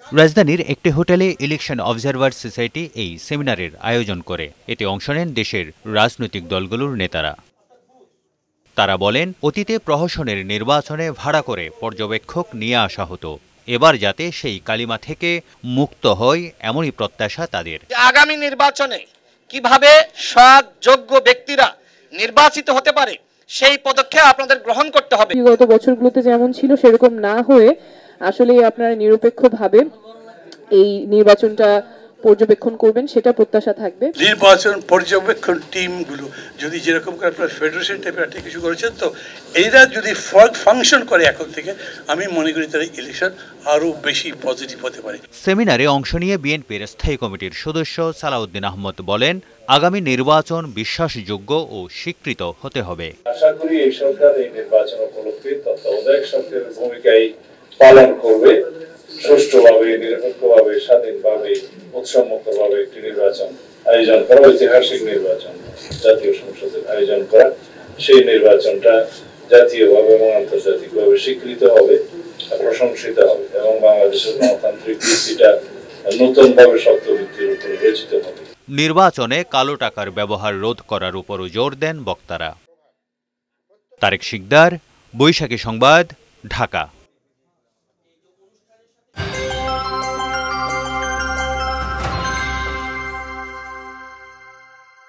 রাজধানীর একটি হোটেলে ইলেকশন অবজারভার সোসাইটি এই সেমিনারের আয়োজন করে। এতে অংশ নেন দেশের রাজনৈতিক দলগুলোর নেতারা। তারা বলেন, অতীতে প্রহসনের নির্বাচনে ভাড়া করে পর্যবেক্ষক নিয়ে আসা হতো। এবার যাতে সেই কালিমা থেকে মুক্ত হয় এমনই প্রত্যাশা তাদের। আগামী নির্বাচনে কিভাবে সৎ যোগ্য ব্যক্তিরা নির্বাচিত হতে পারে সেই পদক্ষেপ আপনাদের গ্রহণ করতে হবে। বিগত বছরগুলোতে যেমন ছিল সেরকম না হয়ে আসলে আপনারা নিরপেক্ষভাবে এই নির্বাচনটা পর্যবেক্ষণ করবেন, সেটা প্রত্যাশা থাকবে। নির্বাচন পর্যবেক্ষণ টিমগুলো যদি যেরকম করে আপনার ফেডারেশন টাইপের একটা কিছু করেছেন, তো এইটা যদি ফাংশন করে এখন থেকে, আমি মনে করি তার ইলেকশন আরও বেশি পজিটিভ হতে পারে। সেমিনারে অংশ নিয়ে বিএনপির স্থায়ী কমিটির সদস্য সালাউদ্দিন আহমদ বলেন, আগামী নির্বাচন বিশ্বাসযোগ্য ও স্বীকৃত হতে হবে। আশা করি এই সরকার এই নির্বাচন উপলক্ষে তত্ত্বাবধায়ক সরকারের ভূমিকাই পালন করবে। সুষ্ঠুভাবে, নিরপেক্ষভাবে, স্বাধীনভাবে, উৎসবমুক্তভাবে একটি নির্বাচন আয়োজন করা, ঐতিহাসিক নির্বাচন জাতীয় সংসদের আয়োজন করা। সেই নির্বাচনটা জাতীয়ভাবে এবং আন্তর্জাতিকভাবে স্বীকৃত হবে, প্রশংসিত হবে এবং বাংলাদেশের গণতান্ত্রিক ভিত্তিটা নতুনভাবে শক্ত ভিত্তির উপর রচিত হবে। নির্বাচনে কালো টাকার ব্যবহার রোধ করার উপরও জোর দেন বক্তারা। তারেক শিকদার, বৈশাখী সংবাদ, ঢাকা।